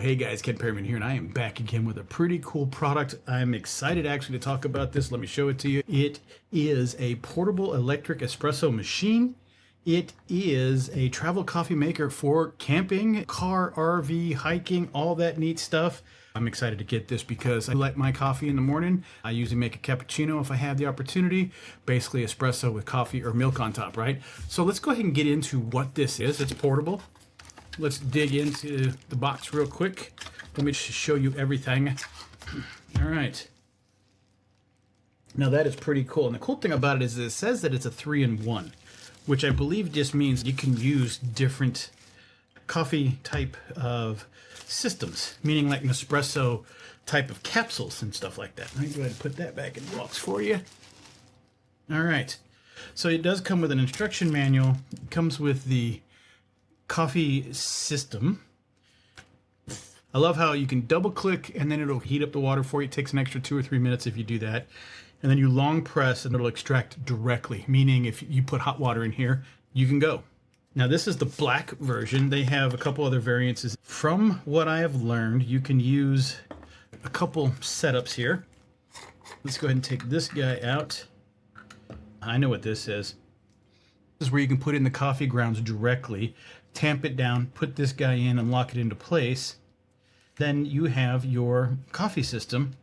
Hey guys, Ken Perryman here, and I am back again with a pretty cool product. I'm excited actually to talk about this. Let me show it to you. It is a portable electric espresso machine. It is a travel coffee maker for camping, car, RV, hiking, all that neat stuff. I'm excited to get this because I like my coffee in the morning. I usually make a cappuccino if I have the opportunity. Basically espresso with coffee or milk on top, right? So let's go ahead and get into what this is. It's portable. Let's dig into the box real quick. Let me just show you everything. All right. Now that is pretty cool. And the cool thing about it is it says that it's a 3-in-1, which I believe just means you can use different coffee type of systems, meaning like an espresso type of capsules and stuff like that. Let me go ahead and put that back in the box for you. All right. So it does come with an instruction manual. It comes with the coffee system. I love how you can double click and then it'll heat up the water for you. It takes an extra 2 or 3 minutes if you do that. And then you long press and it'll extract directly, meaning if you put hot water in here, you can go. Now this is the black version. They have a couple other variants. From what I have learned, you can use a couple setups here. Let's go ahead and take this guy out. I know what this is. This is where you can put in the coffee grounds directly, tamp it down, put this guy in and lock it into place. Then you have your coffee system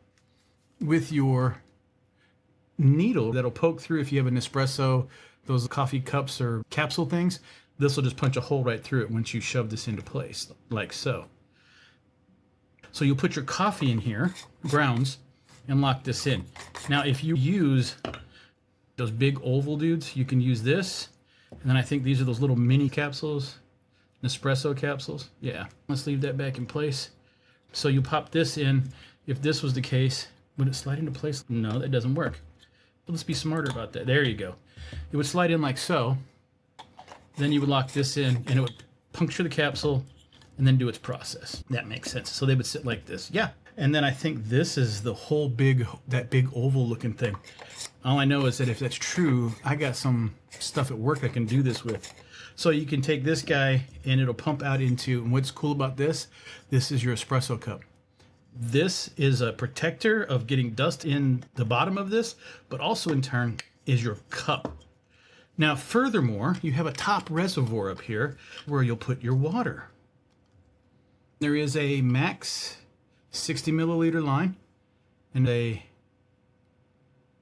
with your needle that'll poke through if you have an espresso, those coffee cups or capsule things. This will just punch a hole right through it once you shove this into place, like so. So you'll put your coffee in here, grounds, and lock this in. Now if you use those big oval dudes, you can use this. And then I think these are those little mini capsules, Espresso capsules. Yeah, let's leave that back in place. So you pop this in. If this was the case, would it slide into place? No, that doesn't work. But let's be smarter about that. There you go. It would slide in like so. Then you would lock this in and it would puncture the capsule and then do its process. That makes sense. So they would sit like this. Yeah. And then I think this is the whole that big oval looking thing. All I know is that if that's true, I got some stuff at work I can do this with. So you can take this guy and it'll pump out into, and what's cool about this is your espresso cup. This is a protector of getting dust in the bottom of this, but also in turn is your cup. Now, furthermore, you have a top reservoir up here where you'll put your water. There is a max 60 milliliter line and a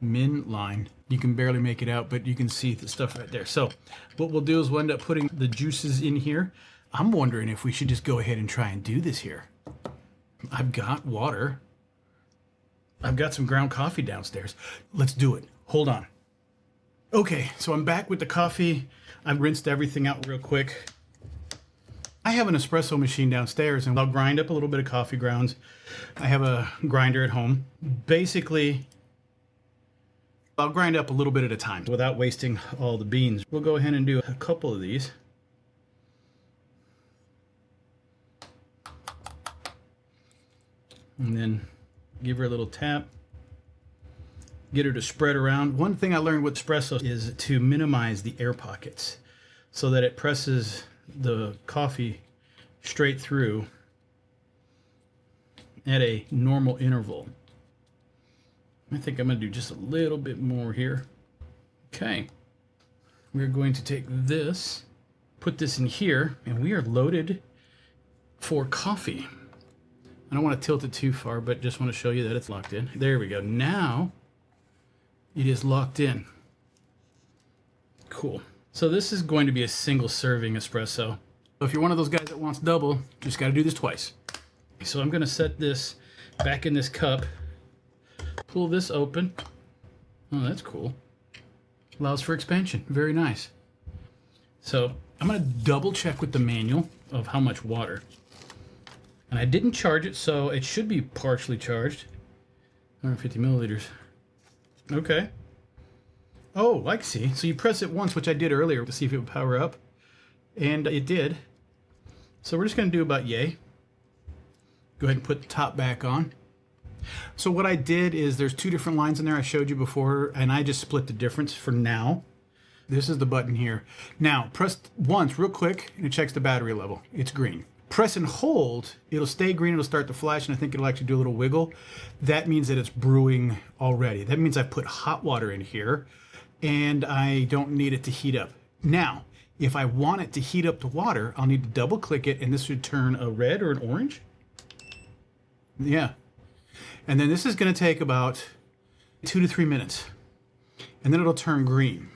min line. You can barely make it out, but you can see the stuff right there. So what we'll do is we'll end up putting the juices in here. I'm wondering if we should just go ahead and try and do this here. I've got water. I've got some ground coffee downstairs. Let's do it. Hold on. Okay, so I'm back with the coffee. I've rinsed everything out real quick. I have an espresso machine downstairs and I'll grind up a little bit of coffee grounds. I have a grinder at home. Basically, I'll grind up a little bit at a time without wasting all the beans. We'll go ahead and do a couple of these. And then give her a little tap. Get her to spread around. One thing I learned with espresso is to minimize the air pockets so that it presses the coffee straight through at a normal interval. I think I'm going to do just a little bit more here. Okay. We're going to take this, put this in here, and we are loaded for coffee. I don't want to tilt it too far, but just want to show you that it's locked in. There we go. Now it is locked in. Cool. So this is going to be a single serving espresso. So if you're one of those guys that wants double, just got to do this twice. So I'm going to set this back in this cup. Pull this open. Oh, that's cool. Allows for expansion. Very nice. So I'm going to double check with the manual of how much water. And I didn't charge it, so it should be partially charged. 150 milliliters. Okay. Oh, I see. So you press it once, which I did earlier to see if it would power up. And it did. So we're just going to do about yay. Go ahead and put the top back on. So what I did is there's 2 different lines in there I showed you before, and I just split the difference for now. This is the button here. Now, press once real quick, and it checks the battery level. It's green. press and hold, it'll stay green, it'll start to flash, and I think it'll actually do a little wiggle. That means that it's brewing already. That means I've put hot water in here, and I don't need it to heat up. Now, if I want it to heat up the water, I'll need to double click it, and this should turn a red or an orange. Yeah. And then this is going to take about 2 to 3 minutes, and then it'll turn green.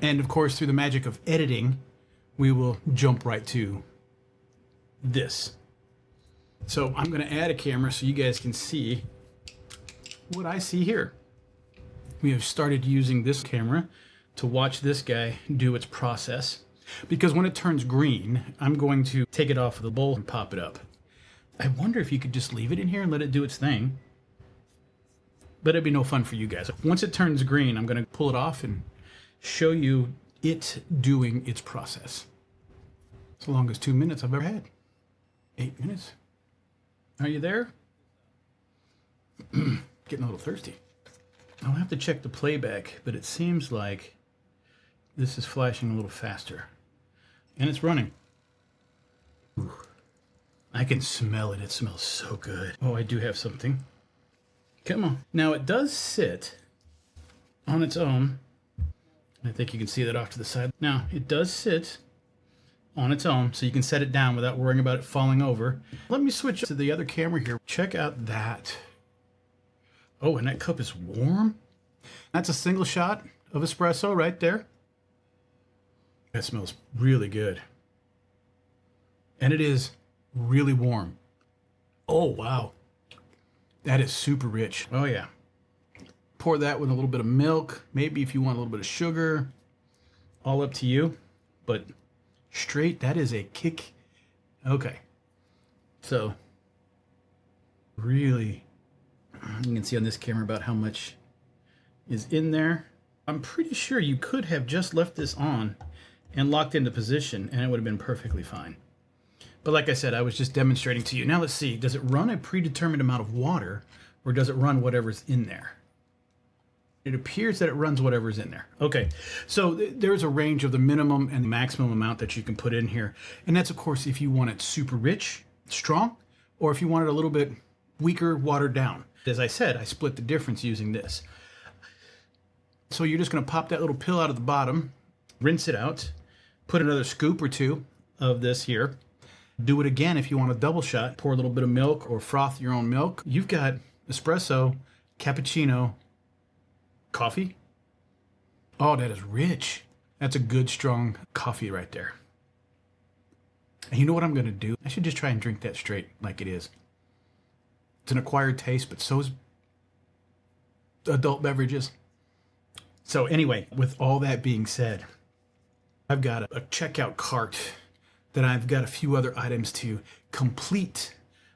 And of course, through the magic of editing, we will jump right to this. So I'm going to add a camera so you guys can see what I see here. We have started using this camera to watch this guy do its process, because when it turns green, I'm going to take it off of the bowl and pop it up. I wonder if you could just leave it in here and let it do its thing, but it'd be no fun for you guys. Once it turns green, I'm going to pull it off and show you it doing its process. It's the longest 2 minutes I've ever had. 8 minutes. Are you there? Getting a little thirsty. I'll have to check the playback, but it seems like this is flashing a little faster. And it's running. Ooh. I can smell it. It smells so good. Oh, I do have something. Come on. Now, it does sit on its own. I think you can see that off to the side. Now, it does sit on its own, so you can set it down without worrying about it falling over. Let me switch to the other camera here. Check out that. Oh, and that cup is warm. That's a single shot of espresso right there. That smells really good. And it is really warm. Oh, wow. That is super rich. Oh, yeah. Pour that with a little bit of milk. Maybe if you want a little bit of sugar. All up to you. But straight, that is a kick. Okay. So, really, you can see on this camera about how much is in there. I'm pretty sure you could have just left this on and locked into position, and it would have been perfectly fine. But like I said, I was just demonstrating to you. Now let's see, does it run a predetermined amount of water, or does it run whatever's in there? It appears that it runs whatever's in there. Okay, so there's a range of the minimum and the maximum amount that you can put in here. And that's, of course, if you want it super rich, strong, or if you want it a little bit weaker, watered down. As I said, I split the difference using this. So you're just going to pop that little pill out of the bottom, rinse it out, put another scoop or two of this here. Do it again if you want a double shot. Pour a little bit of milk or froth your own milk. You've got espresso, cappuccino, coffee. Oh, that is rich. That's a good, strong coffee right there. And you know what I'm going to do? I should just try and drink that straight like it is. It's an acquired taste, but so is adult beverages. So anyway, with all that being said, I've got a checkout cart that I've got a few other items to complete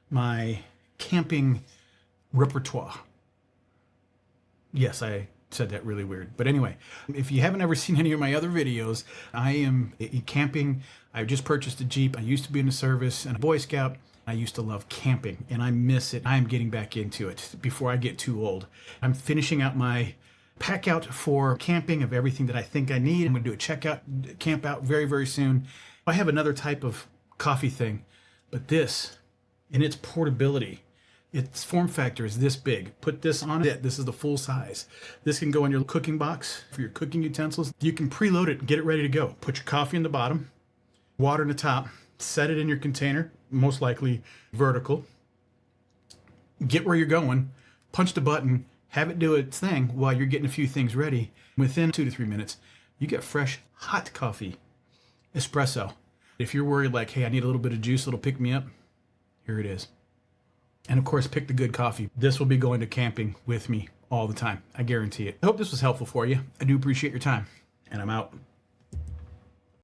my camping repertoire. Yes, I said that really weird. But anyway, if you haven't ever seen any of my other videos, I am camping. I just purchased a Jeep. I used to be in the service and a Boy Scout. I used to love camping and I miss it. I'm getting back into it before I get too old. I'm finishing out my pack out for camping of everything that I think I need. I'm going to do a checkout, camp out very, very soon. I have another type of coffee thing, but this, in its portability, its form factor is this big. Put this on it. This is the full size. This can go in your cooking box for your cooking utensils. You can preload it and get it ready to go. Put your coffee in the bottom, water in the top, set it in your container, most likely vertical. Get where you're going, punch the button, have it do its thing while you're getting a few things ready. Within 2 to 3 minutes, you get fresh, hot coffee, espresso. If you're worried like, hey, I need a little bit of juice that'll pick me up, here it is. And of course, pick the good coffee. This will be going to camping with me all the time. I guarantee it. I hope this was helpful for you. I do appreciate your time, and I'm out.